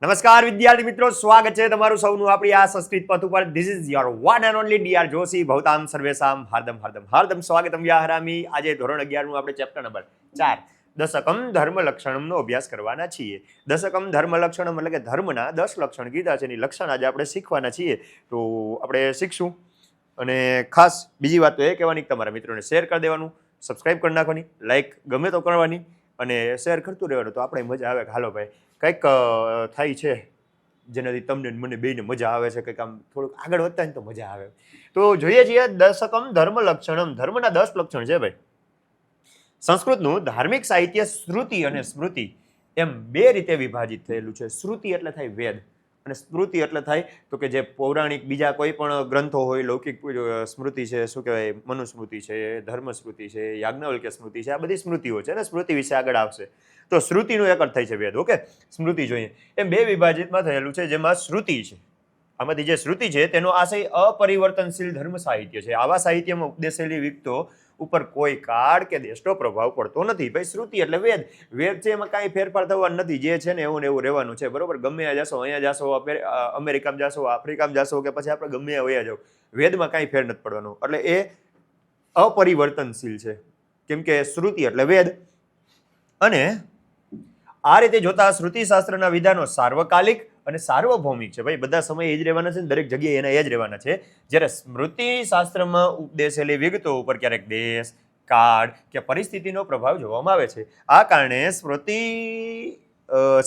નમસ્કાર વિદ્યાર્થી મિત્રો, સ્વાગત છે તમારું સૌનું આપણી આ સંસ્કૃત પથ ઉપર. This is your one and only D R Joshi. ભવતામ સર્વેસામ હાર્દમ હાર્દમ હાર્દમ સ્વાગતમ વ્યાહરામી. આજે ધોરણ 11 નું આપણે ચેપ્ટર નંબર 4 દશકમ ધર્મ લક્ષણમનો અભ્યાસ કરવાના છીએ. દશકમ ધર્મ લક્ષણમ એટલે કે ધર્મના 10 લક્ષણ કીધા છે. એની લક્ષણ આજે આપણે શીખવાના છીએ. તો આપણે શીખશું. અને ખાસ બીજી વાત તો એ કહેવાની કે તમારા મિત્રોને શેર કરી દેવાનું, સબસ્ક્રાઇબ કરી નાખવાની, લાઈક ગમે તો કરવાની અને શેર કરતું રહેવાનું. તો આપણે મજા આવે કે હાલો ભાઈ કંઈક થાય છે જેનાથી તમને મને બેને મજા આવે છે, કંઈક આમ થોડુંક આગળ વધતા ને તો મજા આવે. તો જોઈએ છીએ દશકમ ધર્મ લક્ષણમ. ધર્મના 10 લક્ષણ છે ભાઈ. સંસ્કૃતનું ધાર્મિક સાહિત્ય શ્રુતિ અને સ્મૃતિ એમ બે રીતે વિભાજિત થયેલું છે. શ્રુતિ એટલે થાય વેદ અને સ્મૃતિ એટલે થાય તો કે જે પૌરાણિક બીજા કોઈ પણ ગ્રંથો હોય, લૌકિક સ્મૃતિ છે, શું કહેવાય, મનુસ્મૃતિ છે, ધર્મસ્મૃતિ છે, યાજ્ઞવલ્ક્ય સ્મૃતિ છે, આ બધી સ્મૃતિઓ છે ને. સ્મૃતિ વિશે આગળ આવશે. તો શ્રુતિનું એક અર્થ થાય છે વેદ. ઓકે, સ્મૃતિ જોઈએ એમ બે વિભાજિતમાં થયેલું છે. જેમાં શ્રુતિ છે, આમાંથી જે શ્રુતિ છે તેનો આશય અપરિવર્તનશીલ ધર્મ સાહિત્ય છે. આવા સાહિત્યમાં ઉપદેશેલી વિગતો ઉપર કોઈ કાળ કે દેશનો પ્રભાવ પડતો નથી. ભાઈ શ્રુતિ એટલે વેદ. વેદ છે એમાં કાંઈ ફેરફાર થવાનું નથી. જે છે ને એવું રહેવાનું છે. બરોબર, ગમે ત્યાં જશો, અહીંયા જશો, અમેરિકામાં જશો, આફ્રિકામાં જશો કે પછી આપણે ગમે ત્યાં જાઓ, વેદમાં કાંઈ ફેર નથી પડવાનો. એટલે એ અપરિવર્તનશીલ છે કેમ કે શ્રુતિ એટલે વેદ. અને આ રીતે જોતા શ્રુતિ શાસ્ત્રના વિધાનો સાર્વકાલિક અને સાર્વભૌમિક છે. ભાઈ બધા સમય એ જ રહેવાના છે, દરેક જગ્યાએ એના એ જ રહેવાના છે. જ્યારે સ્મૃતિ શાસ્ત્રમાં ઉપદેશેલી વિગતો ઉપર ક્યારેક દેશ, કાળ કે પરિસ્થિતિનો પ્રભાવ જોવામાં આવે છે. આ કારણે સ્મૃતિ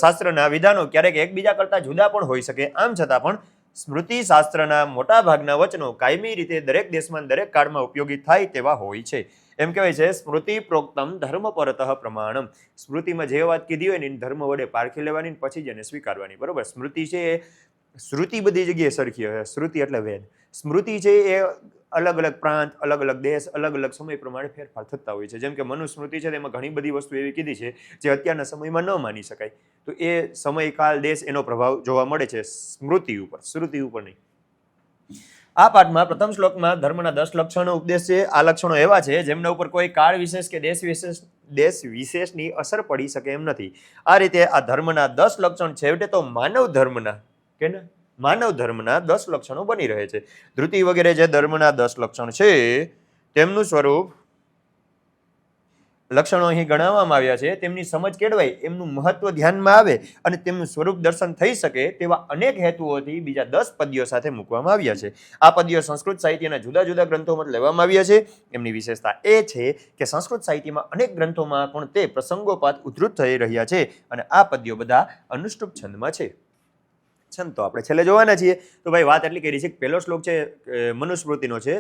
શાસ્ત્રના વિધાનો ક્યારેક એકબીજા કરતા જુદા પણ હોઈ શકે. આમ છતાં પણ સ્મૃતિ શાસ્ત્રના મોટા ભાગના વચનો કાયમી રીતે દરેક દેશમાં દરેક કાળમાં ઉપયોગી થાય તેવા હોય છે. એમ કહેવાય છે સ્મૃતિ પ્રોક્તમ ધર્મ પરતઃ પ્રમાણમ. સ્મૃતિમાં જે વાત કીધી હોય ને એને ધર્મ વડે પારખી લેવાની, પછી જ એને સ્વીકારવાની. બરોબર, સ્મૃતિ છે એ શ્રુતિ બધી જગ્યાએ સરખી હોય. શ્રુતિ એટલે વેદ. સ્મૃતિ છે એ અલગ અલગ પ્રાંત, અલગ અલગ દેશ, અલગ અલગ સમય પ્રમાણે ફેરફાર થતા હોય છે. જેમ કે મનુસ્મૃતિ છે તેમાં ઘણી બધી વસ્તુ એવી કીધી છે જે અત્યારના સમયમાં ન માની શકાય. તો એ સમય, કાળ, દેશ એનો પ્રભાવ જોવા મળે છે સ્મૃતિ ઉપર, શ્રુતિ ઉપર નહીં. આ પાઠમાં પ્રથમ શ્લોકમાં ધર્મના 10 લક્ષણો ઉપદેશ છે. આ લક્ષણો એવા છે જેમના ઉપર કોઈ કાળ વિશેષ કે દેશ વિશેષની અસર પડી શકે એમ નથી. આ રીતે આ ધર્મના 10 લક્ષણ છેવટે તો માનવ ધર્મના 10 લક્ષણો બની રહે છે. ધૃતિ વગેરે જે ધર્મના 10 લક્ષણ છે તેમનું સ્વરૂપ, લક્ષણો અહીં ગણાવવામાં આવ્યા છે, તેમની સમજ કેળવાય, એમનું મહત્વ ધ્યાનમાં આવે અને તેમનું સ્વરૂપ દર્શન થઈ શકે તેવા અનેક હેતુઓથી બીજા 10 પદ્યો સાથે મૂકવામાં આવ્યા છે. આ પદ્યો સંસ્કૃત સાહિત્યના જુદા જુદા ગ્રંથોમાં લેવામાં આવ્યા છે. એમની વિશેષતા એ છે કે સંસ્કૃત સાહિત્યમાં અનેક ગ્રંથોમાં પણ તે પ્રસંગોપાત ઉદ્ધૃત થઈ રહ્યા છે અને આ પદ્યો બધા અનુષ્ટુપ છંદમાં છે. છંદ તો આપણે છેલ્લે જોવાના છીએ. તો ભાઈ વાત એટલી કરી છે કે પહેલો શ્લોક છે મનુસ્મૃતિનો છે,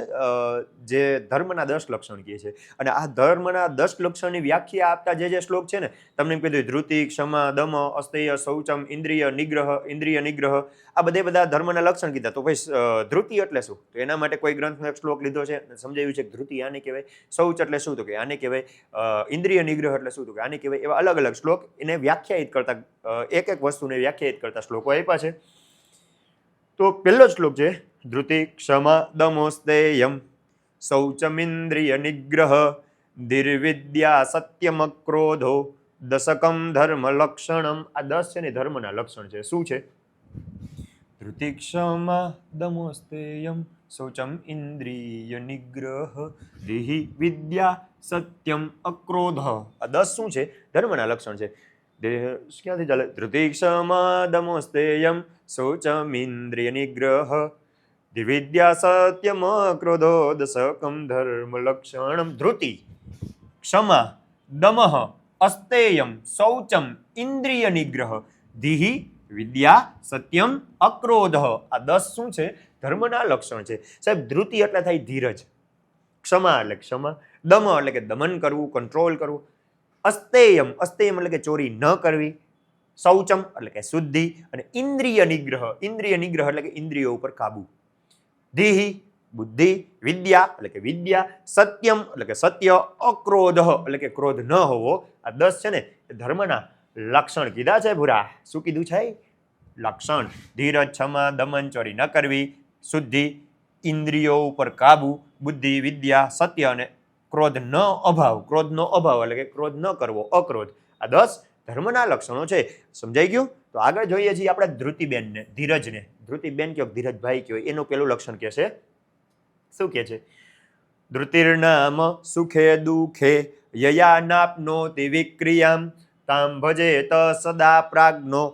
જે ધર્મના 10 લક્ષણ કહે છે. અને આ ધર્મના 10 લક્ષણની વ્યાખ્યા આપતા જે શ્લોક છે ને, તમને એમ કીધું ધૃતિ, ક્ષમા, દમ, અસ્તેય, શૌચમ, ઇન્દ્રિય નિગ્રહ, આ બધા ધર્મના લક્ષણ કીધા. તો ભાઈ ધૃતિ એટલે શું? તો એના માટે કોઈ ગ્રંથનો એક શ્લોક લીધો છે, સમજાવ્યું છે કે ધૃતિ આને કહેવાય. શૌચ એટલે શું? તો કે આને કહેવાય. ઇન્દ્રિય નિગ્રહ એટલે શું? તો કે આને કહેવાય. એવા અલગ અલગ શ્લોક એને વ્યાખ્યાયિત કરતા, એક એક વસ્તુને વ્યાખ્યાયિત કરતા શ્લોકો આપ્યા છે. તો પહેલો શ્લોક છે ધૃતિ, ક્ષમા, દમોસ્તેયમ, શૌચમિન્દ્રિય નિગ્રહ, ધીર્વિદ્યા, સત્યમ, ક્રોધો, દશકમ ધર્મ લક્ષણમ. આ 10 છે ને ધર્મના લક્ષણ છે. શું છે? ધૃતિ, ક્ષમા, દમોસ્તેયમ, શૌચમ, ઇન્દ્રિય નિગ્રહ, ધીહિ, વિદ્યા, સત્યમ, અક્રોધ. આ 10 શું છે? ધર્મના લક્ષણ છે. ક્યાંથી ચાલે? ધૃતિ, ક્ષમા, દમોસ્તેયમ, શૌચમ, ઇન્દ્રિય નિગ્રહ, વિદ્યા, સત્યમ, ક્રોધો, દશકમ ધર્મ લક્ષણમ. ધૃતિ, ક્ષમા, દમઃ, અસ્તેયમ, શૌચમ, ઇન્દ્રિય નિગ્રહ, ધીહિ, વિદ્યા, સત્યમ, અક્રોધ. આ 10 શું છે? ધર્મના લક્ષણ છે. સાહેબ ધૃતિ એટલે થાય ધીરજ, ક્ષમા એટલે ક્ષમા, દમ એટલે કે દમન કરવું, કંટ્રોલ કરવું, અસ્તેયમ એટલે કે ચોરી ન કરવી, શૌચમ એટલે કે શુદ્ધિ, અને ઇન્દ્રિય નિગ્રહ એટલે કે ઇન્દ્રિયો ઉપર કાબુ, ધીહિ બુદ્ધિ, વિદ્યા એટલે કે વિદ્યા, સત્યમ એટલે કે સત્ય, અક્રોધ એટલે કે ક્રોધ ન હોવો. આ 10 છે ને એ ધર્મના લક્ષણ કીધા છે. ભૂરા શું કીધું છે? લક્ષણ. ધીરજ, ક્ષમા, દમન, ચોરી ન કરવી, શુદ્ધિ, ઇન્દ્રિયો ઉપર કાબુ, બુદ્ધિ, વિદ્યા, સત્ય અને ક્રોધનો અભાવ એટલે કે ક્રોધ ન કરવો, અક્રોધ. આ 10 ધર્મના લક્ષણો છે. સમજાઈ ગયું? તો આગળ જોઈએ છીએ આપણે ધ્રુતિબેનને, ધીરજને. ધ્રુતિબેન કયો, ધીરજભાઈ કયો, એનું પેલું લક્ષણ કે છે, શું કે છે? ધૃતિર્નામ સુખે દુઃખે યયાનાપ્નોતિ વિક્રિયામ તામ ભજેત સદા પ્રાજ્ઞો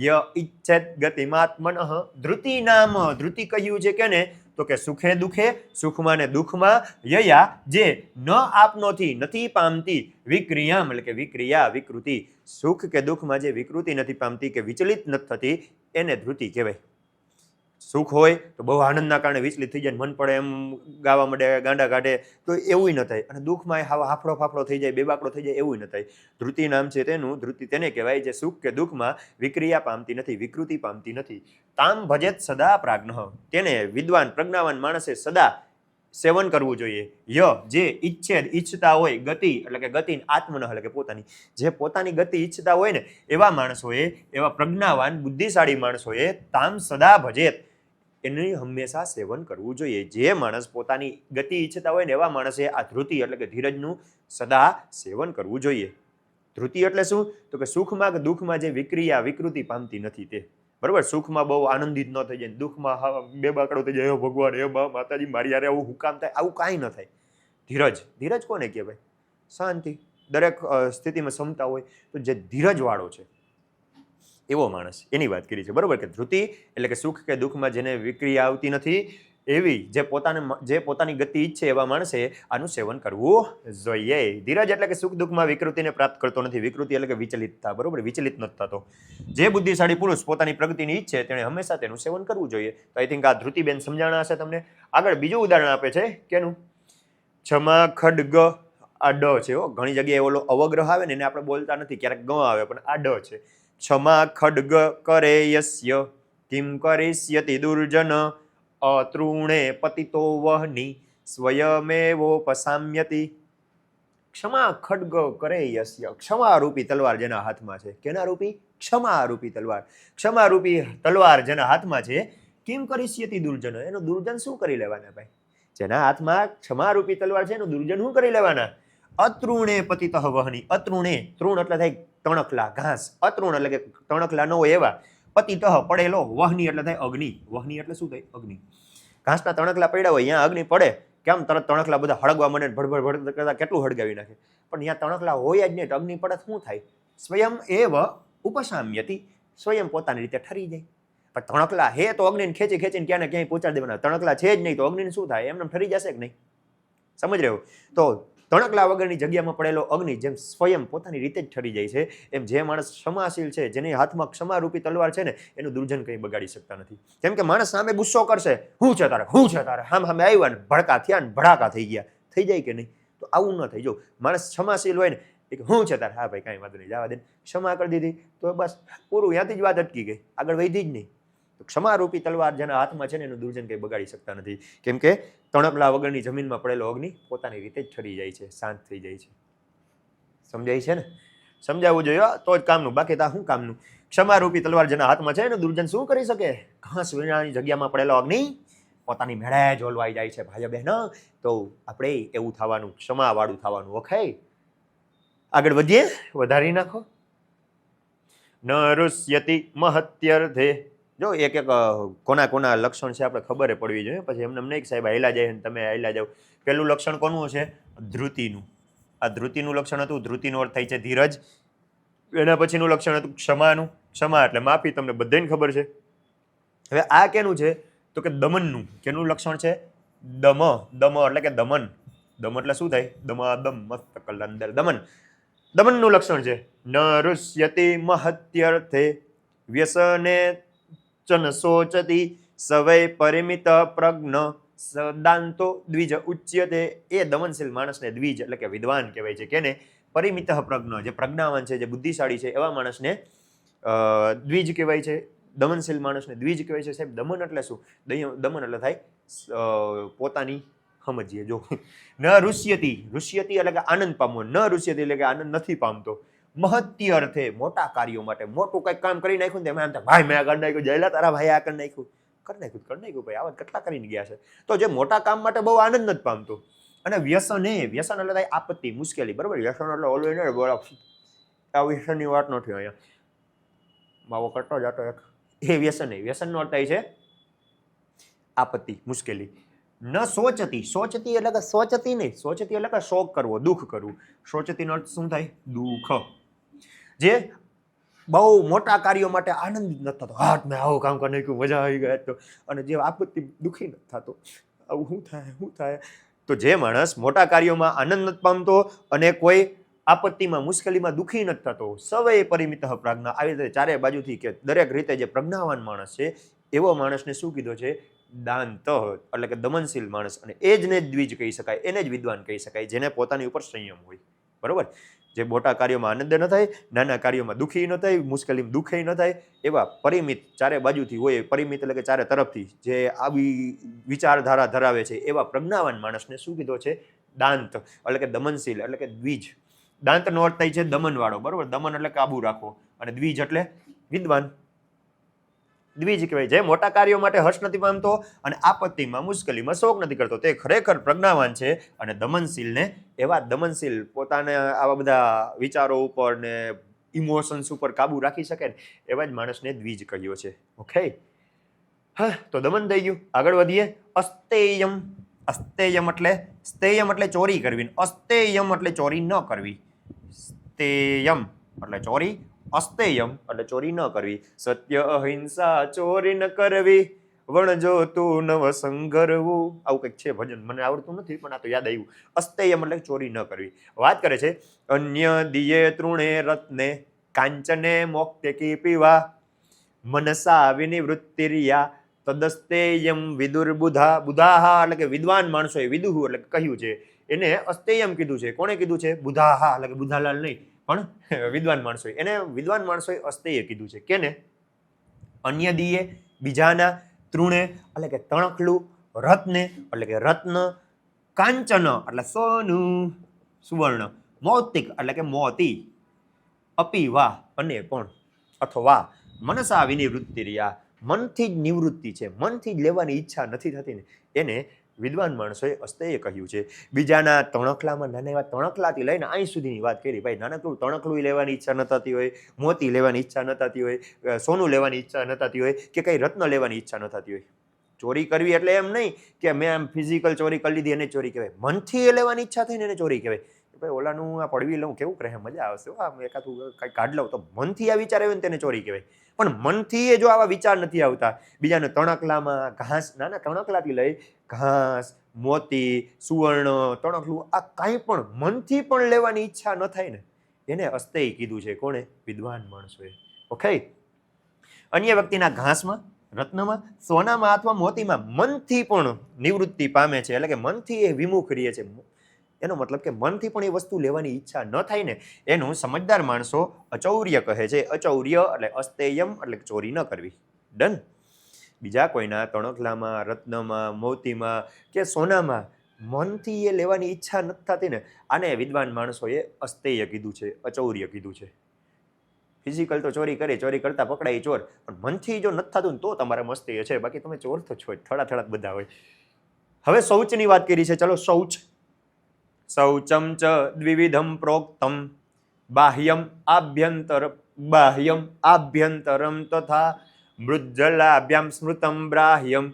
ય ઇચ્છેત ગતિમાત્મનઃ. ધૃતિ નામ, ધૃતિ કહ્યું છે કે ને, તો કે સુખે દુઃખે, સુખમાં ને દુઃખમાં, યયા જે ન આપનોથી નથી પામતી, વિક્રિયામ એટલે કે વિક્રિયા વિકૃતિ, સુખ કે દુઃખમાં જે વિકૃતિ નથી પામતી કે વિચલિત નથી થતી એને ધૃતિ કહેવાય. સુખ હોય તો બહુ આનંદના કારણે વિચલિત થઈ જાય, મન પડે એમ ગાવા માંડે, ગાંડા કાઢે, તો એવું ન થાય. અને દુઃખમાં હાફળો ફાફળો થઈ જાય, બેબાકડો થઈ જાય, એવું ન થાય. ધૃતિ નામ છે તેનું, ધૃતિ તેને કહેવાય જે સુખ કે દુઃખમાં વિક્રિયા પામતી નથી, વિકૃતિ પામતી નથી. તામ ભજેત સદા પ્રાજ્ઞ, તેને વિદ્વાન પ્રજ્ઞાવાન માણસે સદા સેવન કરવું જોઈએ. ય જે ઈચ્છતા હોય, ગતિ એટલે કે ગતિ, આત્મન એટલે કે પોતાની, જે પોતાની ગતિ ઈચ્છતા હોય ને એવા માણસોએ, એવા પ્રજ્ઞાવાન બુદ્ધિશાળી માણસોએ તામ સદા ભજેત એનું હંમેશા સેવન કરવું જોઈએ. જે માણસ પોતાની ગતિ ઈચ્છતા હોય ને એવા માણસે આ ધૃતિ એટલે કે ધીરજનું સદા સેવન કરવું જોઈએ. ધૃતિ એટલે શું? તો કે સુખમાં કે દુઃખમાં જે વિક્રિયા વિકૃતિ પામતી નથી તે. બરોબર, સુખમાં બહુ આનંદિત ન થઈ જાય, દુઃખમાં બેબાકડો થઈ જાય, ભગવાન એ માતાજી મારી યારે આવું હુકામ થાય, આવું કાંઈ ન થાય. ધીરજ, ધીરજ કોને કહેવાય? શાંતિ, દરેક સ્થિતિમાં ક્ષમતા હોય તો જે ધીરજ વાળો છે એવો માણસ, એની વાત કરી છે. બરોબર કે ધૃતિ એટલે કે સુખ કે દુઃખમાં જેને વિક્રિયા આવતી નથી એવી, જે પોતાની ગતિ ઈચ્છે એવા માણસે આનું સેવન કરવું જોઈએ. ધીરજ એટલે કે સુખ દુઃખમાં વિકૃતિને પ્રાપ્ત કરતો નથી. વિકૃતિ એટલે કે વિચલિતતા. બરોબર, વિચલિત નથી થતો. જે બુદ્ધિશાળી પુરુષ પોતાની પ્રગતિની ઈચ્છે તેણે હંમેશા તેનું સેવન કરવું જોઈએ. તો આઈ થિંક આ ધૃતિબેન સમજાણા હશે તમને. આગળ બીજું ઉદાહરણ આપે છે કેનું? છમા ખડગ, આ ડ છે. ઘણી જગ્યાએ ઓલો અવગ્રહ આવે ને એને આપણે બોલતા નથી, ક્યારેક ગ આવે, પણ આ ડ છે. ક્ષમા ખડગ કરે યસ્ય કિમ કરિષ્યતિ દુર્જન અતૃણે પતિતો વહની સ્વયમેવોપસામ્યતિ. ક્ષમા ખડગ કરે યસ્ય, ક્ષમા રૂપી તલવાર જેના હાથમાં છે. કેના રૂપી? ક્ષમા રૂપી તલવાર. ક્ષમા રૂપી તલવાર જેના હાથમાં છે, કિમ કરિષ્યતિ દુર્જન, એનું દુર્જન શું કરી લેવાના ભાઈ? જેના હાથમાં ક્ષમા રૂપી તલવાર છે એનું દુર્જન શું કરી લેવાના? અતૃણે પતિતઃ વહની. અતૃણે, તૃણ એટલે થાય તણખલા, ઘાસ. અતૃણ એટલે કે તણખલા ન હોય એવા, પતિતઃ પડેલો, વહની એટલે થાય અગ્નિ. વહની એટલે શું થાય? અગ્નિ. ઘાસના તણખલા પડ્યા હોય, અહીંયા અગ્નિ પડે, કેમ તરત તણખલા બધા હળગવા માંડે, ભડભડ ભડ કરતા કેટલું હળગાવી નાખે. પણ અહીંયા તણખલા હોય જ નહીં, અગ્નિ પડે શું થાય? સ્વયં એવ ઉપસામ્યતિ, સ્વયં પોતાની રીતે ઠરી જાય. પણ તણખલા હે તો અગ્નિને ખેંચી ખેંચીને ક્યાં ને ક્યાંય પહોંચાડી દેવાના. તણખલા છે જ નહીં તો અગ્નિને શું થાય? એમને ઠરી જશે કે નહીં? સમજ રહ્યો? તો તણકલા વગરની જગ્યામાં પડેલો અગ્નિ જેમ સ્વયં પોતાની રીતે જ ઠરી જાય છે, એમ જે માણસ ક્ષમાશીલ છે, જેની હાથમાં ક્ષમારૂપી તલવાર છે ને, એનું દુર્જન કંઈ બગાડી શકતા નથી. કેમ કે માણસ સામે ગુસ્સો કરશે, હું છે તારે, હું છે તારે, સામે આવ્યા ને ભડકા થયા ને ભડાકા થઈ ગયા, થઈ જાય કે નહીં? તો આવું ન થઈ. જો માણસ ક્ષમાશીલ હોય ને, હું છે તારે, હા ભાઈ કાંઈ વાંધો નહીં, જવા દે, ક્ષમા કરી દીધી તો બસ પૂરું, ત્યાંથી જ વાત અટકી ગઈ, આગળ વધી જ નહીં. તો ક્ષમારૂપી તલવાર જેના હાથમાં છે ને એનું દુર્જન કંઈ બગાડી શકતા નથી. કેમ કે તણકલા વગરની જમીનમાં પડેલો અગ્નિ પોતાની રીતે જ ઠરી જાય છે, શાંત થઈ જાય છે. સમજાય છે ને? સમજાવવું જોઈએ તો જ કામનું, બાકી તા શું કામનું? ક્ષમારૂપી તલવાર જેના હાથમાં છે એનું દુર્જન શું કરી શકે? ઘાસ વીણાની જગ્યામાં પડેલો અગ્નિ પોતાની મેળે જ ઓલવાઈ જાય છે. ભાઈઓ બહેનો, તો આપણે એવું થવાનું, ક્ષમાવાળું થવાનું. ઓકે, આગળ વધીએ, વધારી નાખો. ન રુષ્યતિ મહત્યર્થે. જો એક એક કોના કોના લક્ષણ છે આપણે ખબર પડવી જોઈએ, પછી એમને નહીં સાહેબ હાઈલા જાય ને તમે હાઈલા જાવ. પેલું લક્ષણ કોનું છે? ધૃતિનું. આ ધૃતિનું લક્ષણ હતું, ધૃતિનો અર્થ થાય છે ધીરજ. એના પછીનું લક્ષણ હતું ક્ષમાનું. ક્ષમા એટલે માફી, તમને બધાને ખબર છે. હવે આ કેનું છે? તો કે દમનનું. કેનું લક્ષણ છે? દમ. દમ એટલે કે દમન. દમ એટલે શું થાય? દમાદમ મસ્ત કલંદર. દમન, દમનનું લક્ષણ છે. ન રુષ્યતિ મહત્યર્થે વ્યસને ચન શોચતી સવય પરિમિત પ્રજ્ઞ સદાંતો દ્વિજ ઉચ્યતે. એ દમનશીલ માણસને દ્વિજ એટલે કે વિદ્વાન કહેવાય છે. કેને? પરિમિત પ્રજ્ઞ, જે પ્રજ્ઞાવાન છે, જે બુદ્ધિશાળી છે, એવા માણસને દ્વિજ કહેવાય છે. દમનશીલ માણસને દ્વિજ કહેવાય છે. સાહેબ દમન એટલે શું? દમન એટલે થાય પોતાની, સમજીએ જો. ન રુષ્યતિ, રુષ્યતિ એટલે કે આનંદ પામવો. ન રુષ્યતિ એટલે કે આનંદ નથી પામતો. મહત્ય અર્થે મોટા કાર્યો માટે, મોટું કંઈક કામ કરી નાખ્યું ને એમ ભાઈ મેં આ કરી નાખ્યું, જયલા તારા ભાઈ આ કરી નાખ્યું, કરી નાખ્યું ભાઈ, આવા કેટલા કરીને ગયા છે. તો જે મોટા કામ માટે બહુ આનંદ નથી પામતો. અને વ્યસન, વ્યસન એટલે થાય આપત્તિ, મુશ્કેલી. બરાબર, વ્યસન એટલે ઓલવે ને આ વ્યસનની વાત નથી અહીંયા. માવો કરતો જાતો એક એ વ્યસન નહીં. વ્યસનનો અર્થ થાય છે આપત્તિ, મુશ્કેલી. ન સોચતી, સોચતી એટલે કે સોચતી નહીં, સોચતી એટલે કે શોક કરવો, દુઃખ કરવું. સોચતીનો અર્થ શું થાય? દુઃખ. જે બહુ મોટા કાર્યો માટે આનંદ નથી થતો, હાથ મેં આવું કામ કરી નાખ્યું, મજા આવી ગઈ તો, અને જે આપત્તિ દુઃખી નથી થતો, આવું શું થાય શું થાય. તો જે માણસ મોટા કાર્યોમાં આનંદ નથી પામતો અને કોઈ આપત્તિમાં મુશ્કેલીમાં દુઃખી નથી થતો, સવય પરિમિત પ્રજ્ઞા, આવી રીતે ચારે બાજુથી કે દરેક રીતે જે પ્રજ્ઞાવાન માણસ છે એવો માણસને શું કીધો છે? દાંત, એટલે કે દમનશીલ માણસ. અને એ જ ને દ્વિજ કહી શકાય, એને જ વિદ્વાન કહી શકાય, જેને પોતાની ઉપર સંયમ હોય. બરોબર? જે મોટા કાર્યોમાં આનંદ ન થાય, નાના કાર્યોમાં દુઃખી ન થાય, મુશ્કેલીમાં દુઃખી ન થાય, એવા પરિમિત ચારે બાજુથી હોય, પરિમિત એટલે કે ચારે તરફથી જે આવી વિચારધારા ધરાવે છે એવા પ્રજ્ઞાવાન માણસને શું કીધો છે? દાંત, એટલે કે દમનશીલ, એટલે કે દ્વિજ. દાંતનો અર્થ થાય છે દમનવાળો. બરોબર? દમન એટલે કાબુ રાખવો, અને દ્વિજ એટલે વિદ્વાન. દ્વિજ કહેવાય. જે મોટા કાર્યો માટે હર્ષ નથી પામતો અને આપત્તિમાં મુશ્કેલીમાં શોક નથી કરતો, તે ખરેખર પ્રજ્ઞાવાન છે. અને દમનશીલને, એવા દમનશીલ પોતાને આવા બધા વિચારો ઉપર ને ઇમોશન્સ ઉપર કાબુ રાખી શકે ને એવા જ માણસને દ્વિજ કહ્યો છે. ઓકે, હા, તો દમન થઈ ગયું. આગળ વધીએ. અસ્તેયમ. અસ્તેયમ એટલે, સ્તેયમ એટલે ચોરી કરવી, અસ્તેયમ એટલે ચોરી ન કરવી. સ્તેયમ એટલે ચોરી, અસ્તેયમ એટલે ચોરી ન કરવી. સત્ય અહિંસા ચોરી ન કરવી, વણજો તું નવ સંગરવું. આવું કંઈક છે ભજન, મને આવડતું નથી પણ આ તો યાદ આવ્યું. અસ્તેયમ એટલે ચોરી ન કરવી. વાત કરે છે અન્ય દિયે તૃણે રત્ને કાંચને મોક્તે કી પીવા મનસા વિનિવૃત્તિરિયા તદસ્તેયમ વિદુર બુધા. બુધાહા એટલે કે વિદ્વાન માણસોએ, વિદુહુ એટલે કહ્યું છે, એને અસ્તેયમ કીધું છે. કોણે કીધું છે? બુધાહા એટલે કે બુધાલાલ નહીં, પણ વિદ્વાન માણસોએ. એને વિદ્વાન માણસોએ અસ્તેય કીધું છે. કેને? અન્ય દિયે, બીજાના, તૃણે એટલે કે તણખલું, રત્ને એટલે કે રત્ન, કાંચન એટલે સોનું સુવર્ણ, મૌતિક એટલે કે મોતી, અપી વાહ અને પણ, અથવા મનસા વિનિવૃત્તિ રહ્યા, મનથી જ નિવૃત્તિ છે, મનથી જ લેવાની ઈચ્છા નથી થતી ને એને વિદ્વાન માણસોએ અસ્તેય કહ્યું છે. બીજાના તણખલામાં, નાના એવા તણખલાથી લઈને અહીં સુધીની વાત કરી. ભાઈ નાનકડું તણખલું લેવાની ઈચ્છા ન થતી હોય, મોતી લેવાની ઈચ્છા ન થતી હોય, સોનું લેવાની ઈચ્છા ન થતી હોય, કે કંઈ રત્ન લેવાની ઈચ્છા ન થતી હોય. ચોરી કરવી એટલે એમ નહીં કે મેં આમ ફિઝિકલ ચોરી કરી લીધી એને ચોરી કહેવાય. મનથી એ લેવાની ઈચ્છા થઈને એને ચોરી કહેવાય. ભાઈ ઓલાનું આ પડવી લઉં, કેવું રહે, મજા આવશે, આમ એકાદું કંઈક કાઢ લઉં, તો મનથી આ વિચાર આવ્યો ને તેને ચોરી કહેવાય. પણ મનથી એ જો આવા વિચાર નથી આવતા, બીજાને તણખલામાં ઘાસ, નાના તણખલાથી લઈ ઘાસ, મોતી, સુવર્ણ, તણખલું, આ કાંઈ પણ મનથી પણ લેવાની ઈચ્છા ન થાય ને એને અસ્તેય કીધું છે. કોણે? વિદ્વાન માણસોએ. ઓકે, અન્ય વ્યક્તિના ઘાસમાં, રત્નમાં, સોનામાં અથવા મોતીમાં મનથી પણ નિવૃત્તિ પામે છે, એટલે કે મનથી એ વિમુખ રહે છે. એનો મતલબ કે મનથી પણ એ વસ્તુ લેવાની ઈચ્છા ન થાય ને એનું સમજદાર માણસો અચૌર્ય કહે છે. અચૌર્ય એટલે અસ્તેયમ એટલે ચોરી ન કરવી. ડન. બીજા કોઈના તણખલામાં, રત્નમાં, મોતીમાં કે સોનામાં મનથી એ લેવાની ઈચ્છા નથી થતી ને આને વિદ્વાન માણસોએ અસ્તેય કીધું છે, અચૌર્ય કીધું છે. ફિઝિકલ તો ચોરી કરે, ચોરી કરતા પકડાય ચોર, પણ મનથી જો નથી થતું ને તો તમારે મસ્તી છે, બાકી તમે ચોર તો છો, થોડા થોડા બધા હોય. હવે શૌચની વાત કરી છે. ચલો, શૌચ. શૌચમ ચ દ્વિવિધમ પ્રોક્તમ બાહ્યમ આભ્યંતરમ તથા મૃજ્જલાભ્યામ સ્મૃતમ બ્રાહ્યમ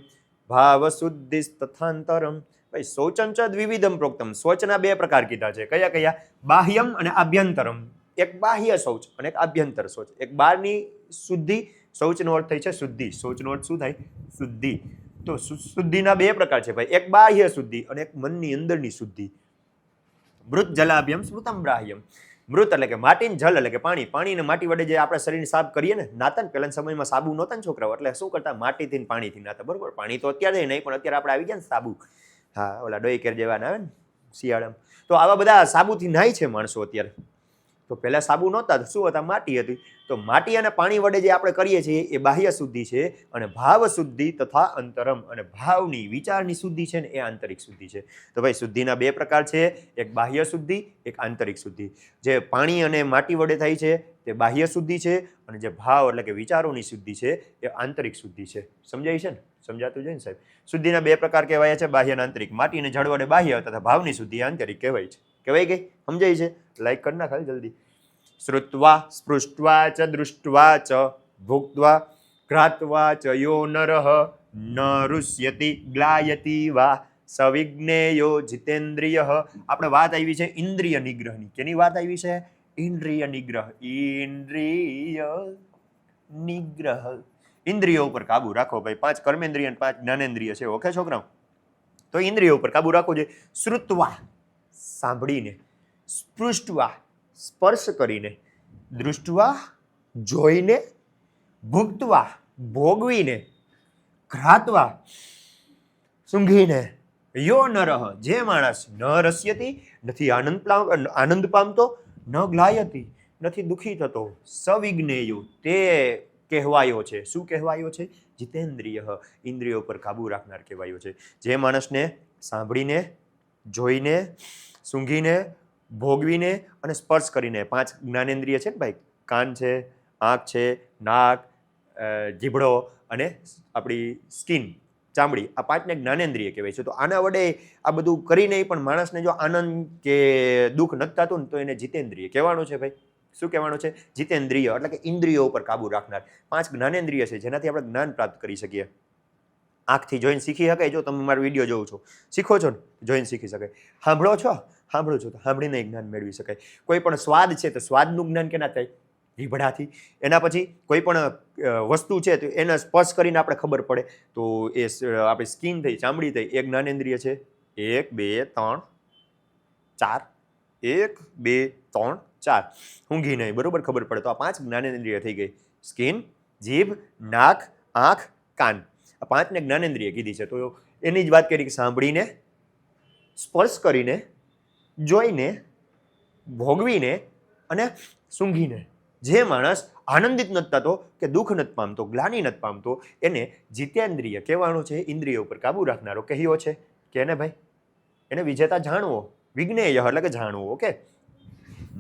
ભાવશુદ્ધિ તથાંતરમ. ભાઈ શૌચમ ચ દ્વિવિધમ પ્રોક્તમ, શૌચના બે પ્રકાર કીધા છે. કયા કયા? બાહ્યમ અને આભ્યંતરમ. એક બાહ્ય શૌચ અને એક આભ્યંતર શૌચ. એક બહારની શુદ્ધિ, શૌચનો અર્થ થાય છે શુદ્ધિ. શૌચનો અર્થ શું થાય? શુદ્ધિ. તો શુદ્ધિના બે પ્રકાર છે ભાઈ, એક બાહ્ય શુદ્ધિ અને એક મનની અંદરની શુદ્ધિ. મૃત જલાભ્યમ સ્મૃતમ બ્રાહ્યમ. મૃત એટલે કે માટી, જલ એટલે કે પાણી. પાણી ને માટી વડે જે આપણે શરીરને સાફ કરીએ ને, નાતા ને પહેલાના સમયમાં સાબુ નહોતા ને છોકરાઓ, એટલે શું કરતા? માટીથી પાણીથી નાતા. બરોબર? પાણી તો અત્યારે નહીં, પણ અત્યારે આપણે આવી ગયા ને સાબુ. હા, ઓલા ડોઈ કેર જેવાના આવે ને શિયાળામાં, તો આવા બધા સાબુથી નાય છે માણસો અત્યારે. તો પહેલા સાબુ નહોતા, શું હતા? માટી હતી. તો માટી અને પાણી વડે જે આપણે કરીએ છીએ એ બાહ્ય શુદ્ધિ છે. અને ભાવ શુદ્ધિ તથા અંતરમ, અને ભાવની, વિચારની શુદ્ધિ છે ને એ આંતરિક શુદ્ધિ છે. તો ભાઈ શુદ્ધિના બે પ્રકાર છે, એક બાહ્ય શુદ્ધિ, એક આંતરિક શુદ્ધિ. જે પાણી અને માટી વડે થાય છે તે બાહ્ય શુદ્ધિ છે, અને જે ભાવ એટલે કે વિચારોની શુદ્ધિ છે એ આંતરિક શુદ્ધિ છે. સમજાય છે ને? સમજાતું છે ને સાહેબ? શુદ્ધિના બે પ્રકાર કહેવાય છે, બાહ્ય અને આંતરિક. માટી અને જળ વડે બાહ્ય તથા ભાવની શુદ્ધિ આંતરિક કહેવાય છે. કહેવાય ગઈ? સમજાય છે? લાઈક કરી નાખ જલ્દી. શ્રુત્વા સ્પૃષ્ટવા ચ દૃષ્ટવા ચ ભુક્ત્વા ઘ્રાત્વા ચ યો નરઃ ન રુષ્યતિ ગ્લાયતિ વા સવિજ્ઞેયો જીતેન્દ્રિય. આપણે વાત આવી છે ઇન્દ્રિય નિગ્રહની. કેની વાત આવી છે? ઇન્દ્રિય નિગ્રહ. ઇન્દ્રિય નિગ્રહ. ઇન્દ્રિયો ઉપર કાબુ રાખો ભાઈ. 5 કર્મેન્દ્રિય અને 5 જ્ઞાનેન્દ્રિય છે. ઓકે છોકરાઓ? તો ઇન્દ્રિયો ઉપર કાબુ રાખવો જોઈએ. શ્રુત્વા સાંભળીને, સ્પૃષ્ટવા સ્પર્શ કરીને, દૃષ્ટવા જોઈને, ભુક્ત્વા ભોગવીને, ઘ્રાત્વા સૂંઘીને, યો નરઃ જે માણસ ન રસ્યતિ નથી આનંદ પામતો, ન ગ્લાયતિ નથી દુઃખી થતો, સવિજ્ઞેયો તે કહેવાયો છે. શું કહેવાયો છે? જીતેન્દ્રિય ઇન્દ્રિયો પર કાબુ રાખનાર કહેવાયો છે. જે માણસને સાંભળીને, જોઈને, સૂંઘીને, ભોગવીને અને સ્પર્શ કરીને, 5 જ્ઞાનેન્દ્રિય છે ને ભાઈ, કાન છે, આંખ છે, નાક, જીભડો અને આપણી સ્કિન, ચામડી, આ 5ને જ્ઞાનેન્દ્રિય કહેવાય છે. તો આના વડે આ બધું કરીને પણ માણસને જો આનંદ કે દુઃખ નથી થતું ને તો એને જીતેન્દ્રિય કહેવાનું છે ભાઈ. શું કહેવાનું છે? જીતેન્દ્રિય એટલે કે ઇન્દ્રિયો ઉપર કાબુ રાખનાર. 5 જ્ઞાનેન્દ્રિય છે જેનાથી આપણે જ્ઞાન પ્રાપ્ત કરી શકીએ. આંખથી જોઈને શીખી શકાય. જો તમે મારો વિડીયો જોવો છો, શીખો છો ને, જોઈને શીખી શકાય. સાંભળો છો તો સાંભળીને જ્ઞાન મેળવી શકાય. કોઈ પણ સ્વાદ છે તો સ્વાદનું જ્ઞાન કેના થાય? જીભડાથી. એના પછી કોઈ પણ વસ્તુ છે તો એને સ્પર્શ કરીને આપણે ખબર પડે. તો એ આપણી સ્કિન થઈ, ચામડી થઈ, એ જ્ઞાનેન્દ્રિય છે. 1 2 3 4 1 2 3 4 ઊંઘી નહીં, બરોબર ખબર પડે. તો આ 5 જ્ઞાનેન્દ્રિય થઈ ગઈ. સ્કિન, જીભ, નાક, આંખ, કાન. આ 5ને જ્ઞાનેન્દ્રિય કીધી છે. તો એની જ વાત કરી કે સાંભળીને, સ્પર્શ કરીને, જોઈને, ભોગવીને અને સૂંઘીને જે માણસ આનંદિત નથી થતો કે દુઃખ નથી પામતો, ગ્લાનિ નથી પામતો, એને જીતેન્દ્રિય કહેવાનું છે. ઇન્દ્રિયો ઉપર કાબુ રાખનારો કહ્યો છે કે એને ભાઈ એને વિજેતા જાણવો. વિજ્ઞેય એટલે કે જાણવું. ઓકે?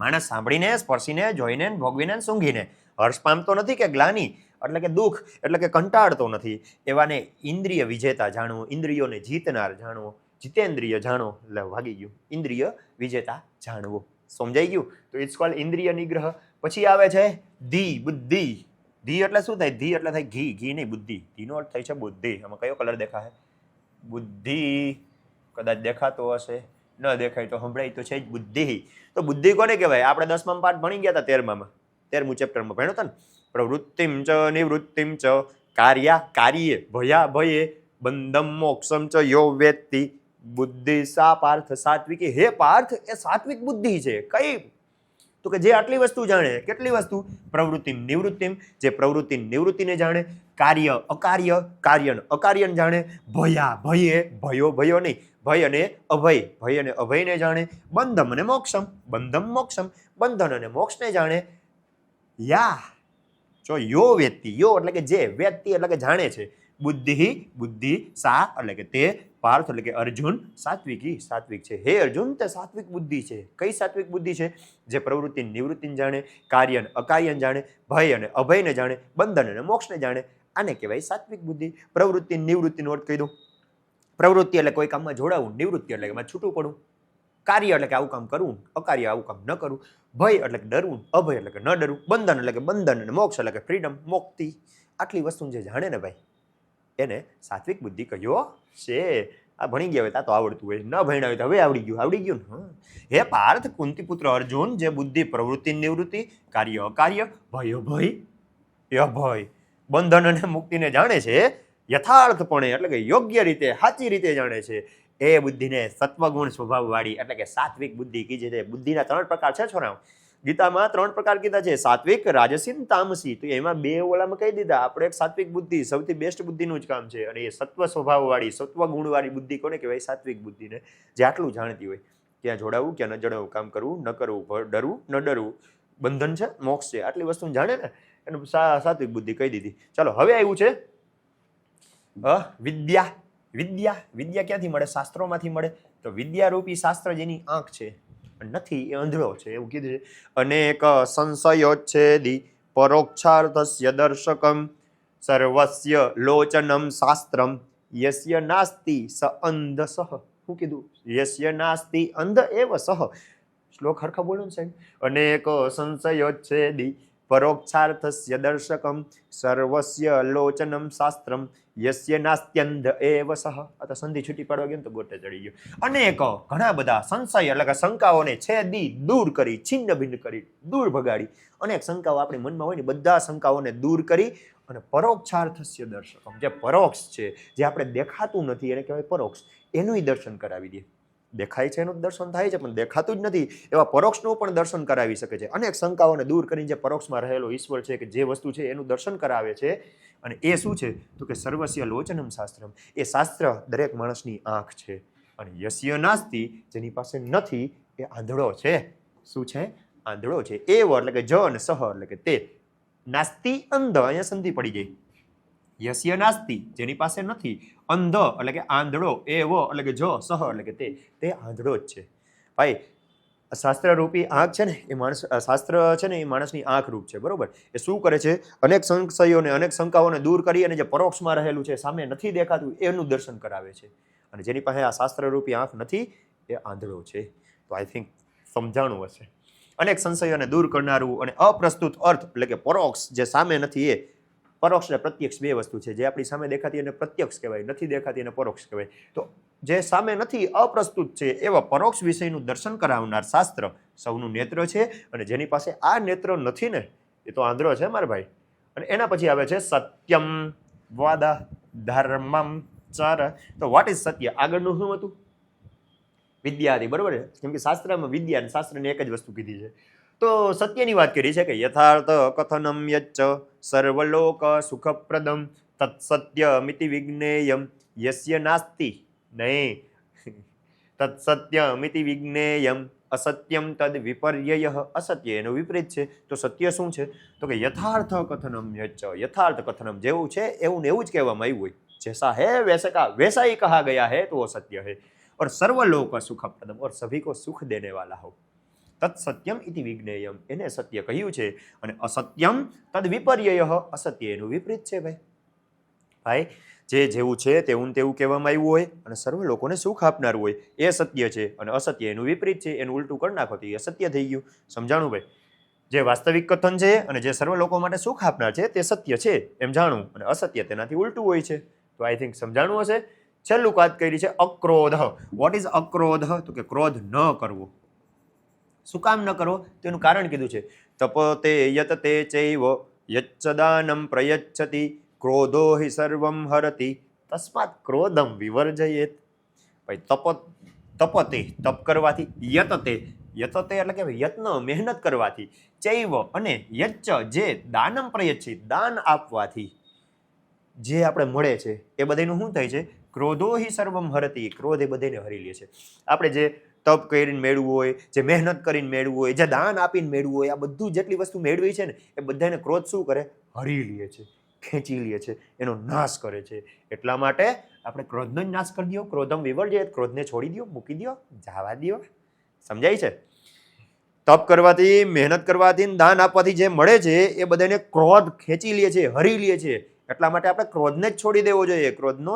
માણસ સાંભળીને, સ્પર્શીને, જોઈને, ભોગવીને, સૂંઘીને હર્ષ પામતો નથી કે ગ્લાનિ એટલે કે દુઃખ એટલે કે કંટાળતો નથી. એવાને ઇન્દ્રિય વિજેતા જાણવો, ઇન્દ્રિયોને જીતનાર જાણવો, જીતેન્દ્રિય જાણો. એટલે ભાગી ગયું. ઇન્દ્રિય વિજેતા જાણવો. સમજાઈ ગયું? તો ઇટ્સ કોલ્ડ ઇન્દ્રિય નિગ્રહ. પછી આવે છે ધી, બુદ્ધિ. ધી એટલે શું થાય? ધી એટલે થાય ઘી. ઘી નહીં, બુદ્ધિ. ઘીનો અર્થ થાય છે બુદ્ધિ. આમાં કયો કલર દેખાય? બુદ્ધિ. કદાચ દેખાતો હશે, ન દેખાય તો સંભળાય તો છે જ બુદ્ધિ. તો બુદ્ધિ કોને કહેવાય? આપણે 10માં પાઠ ભણી ગયા હતા, 13મું ચેપ્ટરમાં ભણ્યો હતા ને. પ્રવૃત્તિમ ચ નિવૃત્તિમ ચ કાર્યા કાર્યે ભયા ભયે બંધમ મોક્ષમ ચ યો વેત્તિ બુદ્ધિ સા પાર્થ સાત્વિકી. હે પાર્થ, એ સાત્વિક બુદ્ધિ છે. કઈ? તો કે જે આટલી વસ્તુ જાણે. કેટલી વસ્તુ? પ્રવૃત્તિમ નિવૃત્તિમ, જે પ્રવૃત્તિ નિવૃત્તિને જાણે, કાર્ય અકાર્ય, કાર્ય અકાર્યને જાણે, ભયા ભયે, ભયો નહીં, ભય અને અભય, ભય અને અભયને જાણે, બંધમ અને મોક્ષમ, બંધમ મોક્ષમ, બંધન અને મોક્ષને જાણે. યા જો યો વેત્તિ, યો એટલે કે જે, વેત્તિ એટલે કે જાણે છે, બુદ્ધિ, બુદ્ધિ, સા એટલે કે તે, પાર્થ એટલે કે અર્જુન, સાત્વિકી સાત્વિક છે. હે અર્જુન, તે સાત્વિક બુદ્ધિ છે. કઈ સાત્વિક બુદ્ધિ છે? જે પ્રવૃત્તિ નિવૃત્તિને જાણે, કાર્ય અકાર્યને જાણે, ભય અને અભયને જાણે, બંધન અને મોક્ષને જાણે. આને કહેવાય સાત્વિક બુદ્ધિ. પ્રવૃત્તિ નિવૃત્તિનો અર્થ કહી દઉં. પ્રવૃત્તિ એટલે કોઈ કામમાં જોડાવું, નિવૃત્તિ એટલે એમાં છૂટું પડવું, કાર્ય એટલે કે આવું કામ કરવું, અકાર્ય આવું કામ ન કરવું, ભય એટલે કે ડરવું, અભય એટલે કે ન ડરવું, બંધન એટલે કે બંધન અને મોક્ષ એટલે કે ફ્રીડમ, મુક્તિ. આટલી વસ્તુ જે જાણે ને ભાઈ, એને સાત્વિક બુદ્ધિ કહ્યો છે. આ ભણી ગયા હોય તો આવડતું હોય, ન ભણ્યા હોય તો હવે આવડી ગયું ને. હે પાર્થ, કુંતી પુત્ર અર્જુન, જે બુદ્ધિ પ્રવૃત્તિ નિવૃત્તિ, કાર્ય અકાર્ય, ભય અભય, બંધન અને મુક્તિને જાણે છે યથાર્થપણે એટલે કે યોગ્ય રીતે, સાચી રીતે જાણે છે, એ બુદ્ધિને સત્વગુણ સ્વભાવવાળી એટલે કે સાત્વિક બુદ્ધિ કીધી છે. બુદ્ધિના 3 પ્રકાર છે છોરાઓ. ગીતામાં 3 પ્રકાર કીધા છે, સાત્વિક, રાજસી, તામસી. તો એમાં 2 ઓલામાં કહી દીધા. આપણે એક સાત્વિક બુદ્ધિ સૌથી બેસ્ટ બુદ્ધિનું જ કામ છે. અને એ સત્વ સ્વભાવવાળી, સત્વગુણવાળી બુદ્ધિ કોને કહેવાય? સાત્વિક બુદ્ધિને. જે આટલું જાણતી હોય, ક્યાં જોડાવું, ક્યાં ન જોડાવું, કામ કરવું, ન કરવું, ડરવું, ન ડરવું, બંધન છે, મોક્ષ છે, આટલી વસ્તુ જાણે ને એનું સાત્વિક બુદ્ધિ કહી દીધી. ચાલો હવે આવ્યું છે વિદ્યા. વિદ્યા ક્યાંથી મળે? શાસ્ત્રોમાંથી મળે. તો વિદ્યારૂપી શાસ્ત્ર જેની આંખ છે નથી, એ અંધળો છે, એવું કીધું છે. અનેક સંશયોચ્છેદી પરોક્ષાર્થસ્ય દર્શકમ સર્વસ્ય લોચનમ શાસ્ત્રમ યસ્ય નાસ્તિ સ અંધ સહ. શું કીધું? યસ્ય નાસ્તિ અંધ એવ સહ. શ્લોક હરખા બોલો ને સાહેબ. અનેક સંશયોચ્છેદી પરોક્ષાર્થસ્ય દર્શકમ સર્વસ્ય લોચનમ શાસ્ત્રમ યસ્ય નાસ્ત્યંધ એવ સહ. આ તો સંધિ છૂટી પાડવા ગયો ને તો ગોટે ચડી ગયો. અનેક ઘણા બધા સંશય એટલે કે શંકાઓને છેદી દૂર કરી, છિન્ન ભિન્ન કરી, દૂર ભગાડી. અનેક શંકાઓ આપણી મનમાં હોય ને બધા શંકાઓને દૂર કરી અને પરોક્ષાર્થસ્ય દર્શકમ, જે પરોક્ષ છે, જે આપણે દેખાતું નથી એને કહેવાય પરોક્ષ, એનુંય દર્શન કરાવી દે. દેખાય છે એનું દર્શન થાય છે પણ દેખાતું જ નથી એવા પરોક્ષનું પણ દર્શન કરાવી શકે છે. અનેક શંકાઓને દૂર કરીને જે પરોક્ષમાં રહેલો ઈશ્વર છે કે જે વસ્તુ છે એનું દર્શન કરાવે છે. અને એ શું છે તો કે સર્વસ્ય લોચનમ શાસ્ત્રમ, એ શાસ્ત્ર દરેક માણસની આંખ છે. અને યસ્ય નાસ્તિ, જેની પાસે નથી એ આંધળો છે. શું છે? આંધળો છે. એવ એટલે કે જ અને સહ એટલે કે તે. નાસ્તિ અંધ, અહીંયા સંધિ પડી ગઈ. યસ્ય નાસ્તિ, જેની પાસે નથી, અંધ એટલે કે આંધળો, એવો એટલે કે જો, સહ એટલે કે તે આંધળો જ છે. ભાઈ શાસ્ત્ર રૂપી આંખ છે ને એ માણસ, શાસ્ત્ર છે ને એ માણસની આંખ રૂપ છે, બરોબર. એ શું કરે છે? અનેક સંશયોને અનેક શંકાઓને દૂર કરી અને જે પરોક્ષમાં રહેલું છે, સામે નથી દેખાતું, એનું દર્શન કરાવે છે. અને જેની પાસે આ શાસ્ત્ર રૂપી આંખ નથી એ આંધળો છે. તો આઈ થિંક સમજાણું હશે. અનેક સંશયોને દૂર કરનારું અને અપ્રસ્તુત અર્થ એટલે કે પરોક્ષ, જે સામે નથી એ. પરોક્ષ અને પ્રત્યક્ષ બે વસ્તુ છે. જે આપણી સામે દેખાતી એને પ્રત્યક્ષ કહેવાય, નથી દેખાતી એને પરોક્ષ કહેવાય. તો જે સામે નથી, અપ્રસ્તુત છે, એવા પરોક્ષ વિષયનું દર્શન કરાવનાર શાસ્ત્ર સૌનું નેત્ર છે. અને જેની પાસે આ નેત્ર નથી ને એ તો આંધળો છે મારા ભાઈ. અને એના પછી આવે છે સત્યમ વાદ ધર્મમ ચર. તો વોટ ઇઝ સત્ય? આગળનું શું હતું? વિદ્યા હતી, બરોબર. કેમ કે શાસ્ત્રમાં વિદ્યા અને શાસ્ત્રની એક જ વસ્તુ કીધી છે. તો સત્યની વાત કરી છે કે યથાર્થ કથનમ યચ્ચ સર્વલોક સુખપ્રદમ તત્સત્યમિતિ વિજ્ઞેયમ યસ્ય નાસ્તિ. નહીં, તત્સત્યમિતિ વિજ્ઞેયમ અસત્યમ તદ વિપર્યય. અસત્ય એનો વિપરીત છે. તો સત્ય શું છે? તો કે યથાર્થ કથનમ યચ્ચ, યથાર્થ કથનમ, જેવું છે એવું ને એવું જ કહેવામાં આવ્યું હોય. जैसा है वैसा ही कहा गया है तो वो सत्य है. और सर्वलोक सुखप्रदम, और सभी को सुख देने वाला हो. તત્સત્યમ ઇતિ વિજ્ઞેયમ, એને સત્ય કહ્યું છે. અને અસત્યમ તદ વિપર્યય, અસત્ય એનું વિપરીત છે. ભાઈ જે જેવું છે તેવું તેવું કહેવામાં આવ્યું હોય અને સર્વ લોકોને સુખ આપનારું હોય એ સત્ય છે. અને અસત્ય એનું વિપરીત છે, એનું ઉલટું કરી નાખો તો એ અસત્ય થઈ ગયું. સમજાણું ભાઈ? જે વાસ્તવિક કથન છે અને જે સર્વ લોકો માટે સુખ આપનાર છે તે સત્ય છે એમ જાણવું, અને અસત્ય તેનાથી ઉલટું હોય છે. તો આઈ થિંક સમજાણું હશે. છેલ્લું વાત કરી છે અક્રોધ. What is અક્રોધ? તો કે ક્રોધ ન કરવો. શું કામ ન કરવો? તેનું કારણ કીધું છે. તપતે યતતે ચૈવ યચ્ચદાનમ પ્રયચ્છતિ ક્રોધો હિ સર્વમ હરતિ તસ્માત ક્રોધમ વિવર્જયેત. ભાઈ તપતે, તપ કરવાથી, યતતે એટલે કે યત્ન, મહેનત કરવાથી, ચૈવ અને યચ્ચ જે, દાનમ પ્રયચ્છતિ દાન આપવાથી જે આપણે મળે છે એ બધાનું શું થાય છે? ક્રોધો હિ સર્વમ હરતિ, ક્રોધ એ બધાને હરી લે છે. આપણે જે તપ કરીને મેળવવું હોય, જે મહેનત કરીને મેળવવું હોય, જે દાન આપીને મેળવવું હોય, આ બધું જેટલી વસ્તુ મેળવી છે ને એ બધાને ક્રોધ શું કરે? હરી લે છે, ખેંચી લે છે, એનો નાશ કરે છે. એટલા માટે આપણે ક્રોધનો જ નાશ કરી દો. ક્રોધમ વિવર્જયેત, ક્રોધને છોડી દો, મૂકી દો, જવા દો. સમજાય છે? તપ કરવાથી, મહેનત કરવાથી, દાન આપવાથી જે મળે છે એ બધાને ક્રોધ ખેંચી લે છે, હરી લે છે. એટલા માટે આપણે ક્રોધને જ છોડી દેવો જોઈએ, ક્રોધનો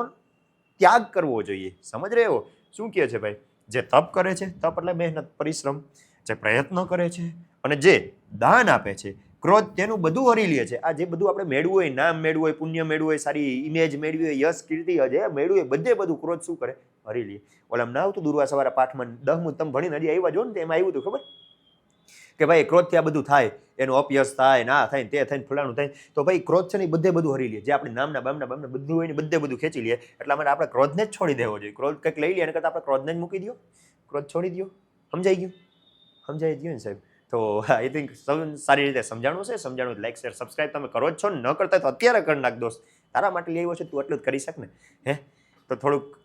ત્યાગ કરવો જોઈએ. સમજ રહ્યો શું કહે છે ભાઈ? જે તપ કરે છે, તપ એટલે મહેનત, પરિશ્રમ, જે પ્રયત્ન કરે છે અને જે દાન આપે છે, ક્રોધ તેનું બધું હરી લે છે. આ જે બધું આપણે મેળવું હોય, નામ મેળવું હોય, પુણ્ય મેળવું હોય, સારી ઇમેજ મેળવી હોય, યશ કીર્તિ જે મેળવું હોય, બધું ક્રોધ શું કરે? હરી લે. ઓલામ ના આવતું દુર્વા સવારે પાઠમાં 10મું તમે ભણીને હજી આવ્યા જો ને એમાં આવ્યું હતું ખબર કે ભાઈ ક્રોધથી આ બધું થાય, એનું અપયશ થાય, ના થાય, તે થાય, ફલાણું થાય. તો ભાઈ ક્રોધ છે ને બધું હરી લે. જે આપણે નામના બામના બધું હોય ને બધું ખેંચી લે. એટલા માટે આપણે ક્રોધને જ છોડી દેવો જોઈએ. ક્રોધ કંઈક લઈ લે એના કરતાં આપણે ક્રોધને જ મૂકી દો, ક્રોધ છોડી દો. સમજાઈ ગયું? સમજાઈ ગયું ને સાહેબ? તો આઈ થિંક સારી રીતે સમજાણું છે. સમજાણું લાઈક શેર સબસ્ક્રાઈબ તમે કરો જ છો ને, ન કરતા તો અત્યારે કરી નાખ દોસ્ત. તારા માટે લઈ આવ્યો છે તું, એટલું જ કરી શક ને. તો થોડુંક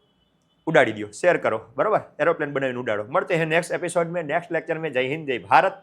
ઉડાડી દો, શેર કરો, બરાબર? એરોપ્લેન બનાવીને ઉડાડો. મળते हैं नेक्स्ट एपिसोड में, नेक्स्ट लेक्चर में. जय हिंद, जय भारत.